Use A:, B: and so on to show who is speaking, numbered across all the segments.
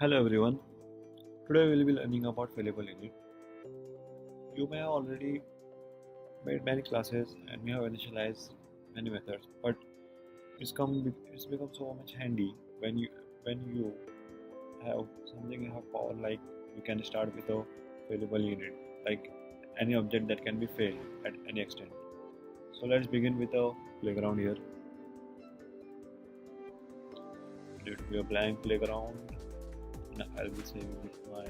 A: Hello everyone. Today we will be learning about Failable Init. You may have already made many classes and may have initialized many methods, but it's become so much handy when you have something you have power like you can start with a Failable Init, like any object that can be failed at any extent. So let's begin with a playground here. It will be a blank playground. And I'll be saving with my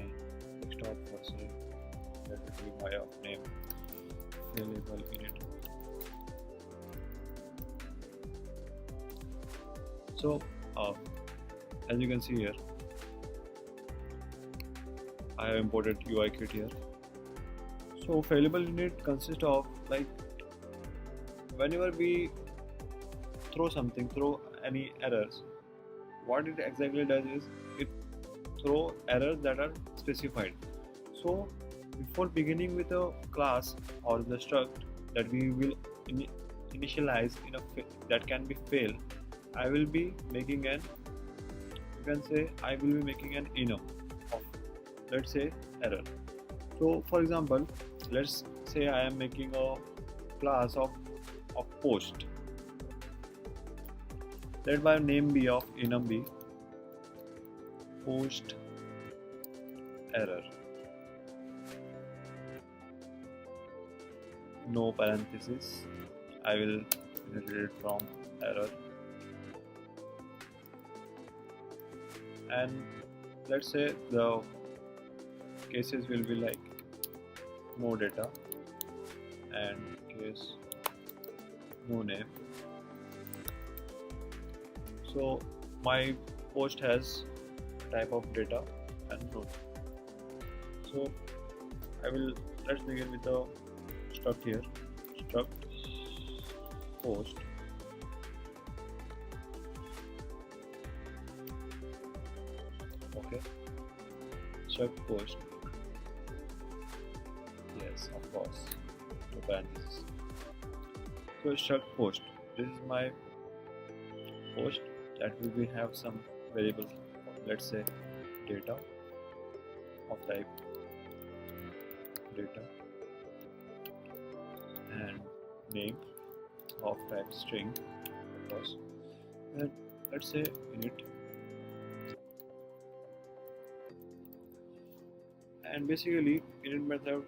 A: desktop for save. That will be my name Failable Init. So as you can see here, I have imported UI kit here. So Failable Init consists of like whenever we throw any errors, what it exactly does is it throw errors that are specified. So before beginning with a class or the struct that we will initialize in that can be fail, I will be making an I will be making an enum of, let's say, error. So for example, let's say I am making a class of post. Let my name be of enum be post error, no parenthesis. I will read it from error, and let's say the cases will be like no data and case no name. So my post has type of data and no. So let's begin with the struct here. Struct post okay. Struct post, yes, of course, no parentheses. So struct post, this is my post that will be have some variables, let's say data of type data and name of type string, of course, and let's say init, and basically init method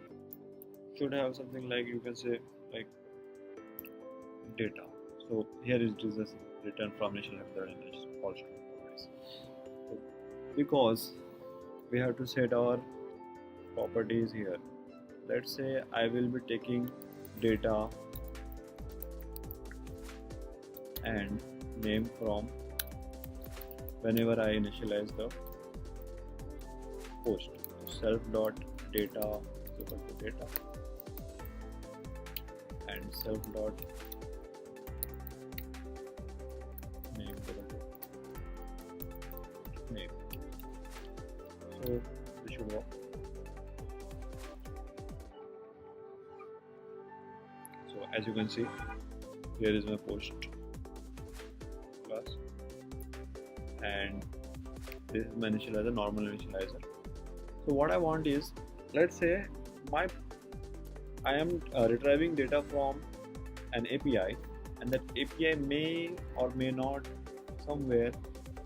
A: should have something like you can say like data. So here is just return from initial method and it's false properties. So because we have to set our properties here, let's say I will be taking data and name from whenever I initialize the post. Self dot data is equal to data and self dot name equal to name. So this should work. So as you can see, here is my post class and this is my initializer, normal initializer. So what I want is, let's say I am retrieving data from an API, and that API may or may not, somewhere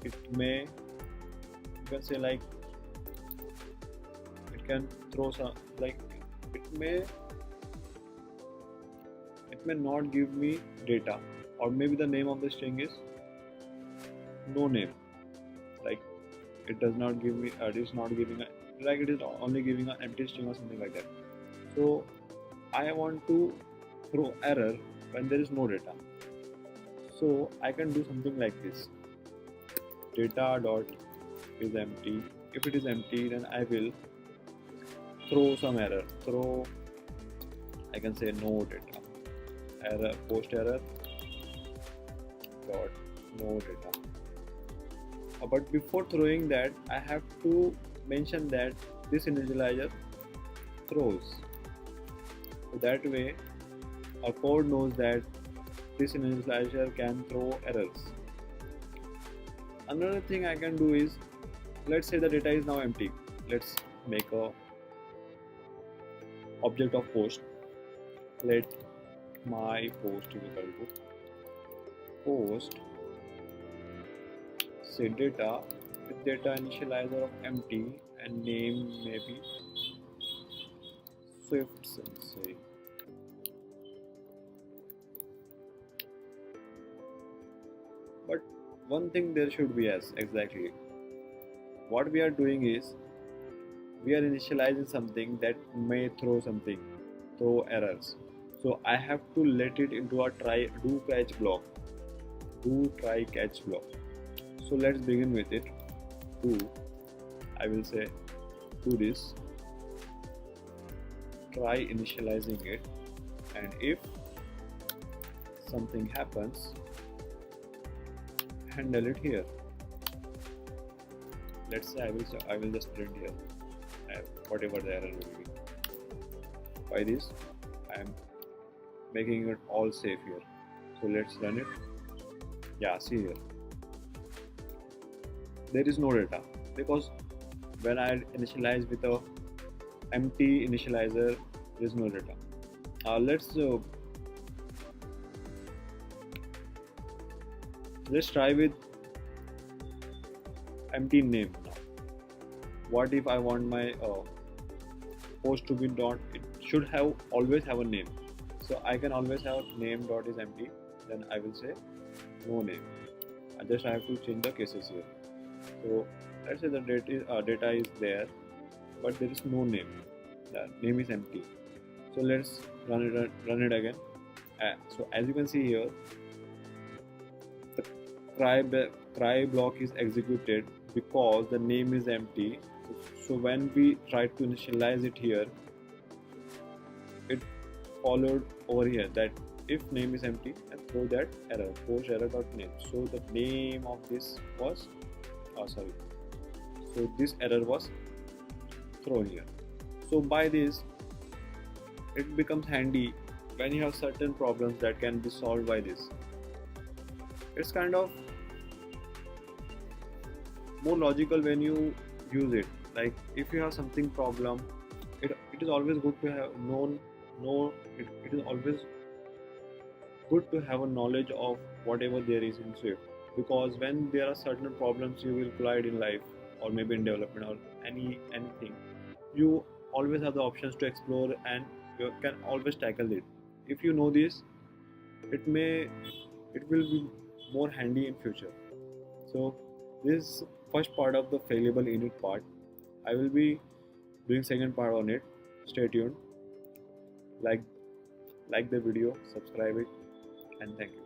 A: it may, you can say like it can throw some, like it may not give me data, or maybe the name of the string is no name, like it does not give me, it is not giving a, like it is only giving an empty string or something like that. So I want to throw error when there is no data. So I can do something like this: data dot is empty. If it is empty, then I will throw some error. I can say no data, error, post error dot no data. But before throwing that, I have to mention that this initializer throws. So that way our code knows that this initializer can throw errors. Another thing I can do is let's say the data is now empty. Let's make a object of post. Let my post is equal to post say data with data initializer of empty and name maybe Swift Sensei. But one thing there should be as exactly what we are doing is we are initializing something that may throw errors. So I have to let it into a do try catch block. So let's begin with it. Do I will say do this, try initializing it, and if something happens, handle it here. Let's say I will just print here whatever the error will be. By this I am making it all safe here. So let's run it. Yeah, see here there is no data because when I initialize with a empty initializer there is no data. Let's try with empty name now. What if I want my post to be dot, it should have always have a name, so I can always have name dot is empty, then I will say no name. I have to change the cases here. So let's say the data is there but there is no name, the name is empty. So let's run it again. So as you can see here the try block is executed because the name is empty. So when we try to initialize it here, it followed over here that if name is empty and throw that error post error dot name. So the name of this was so this error was thrown here. So by this it becomes handy when you have certain problems that can be solved by this. It's kind of more logical when you use it. Like if you have something problem, it is always good to have it is always good to have a knowledge of whatever there is in Swift, because when there are certain problems you will collide in life or maybe in development or anything, you always have the options to explore and you can always tackle it. If you know this, it will be more handy in future. So this is first part of the failable init part. I will be doing second part on it. Stay tuned. Like the video, subscribe it, and thank you.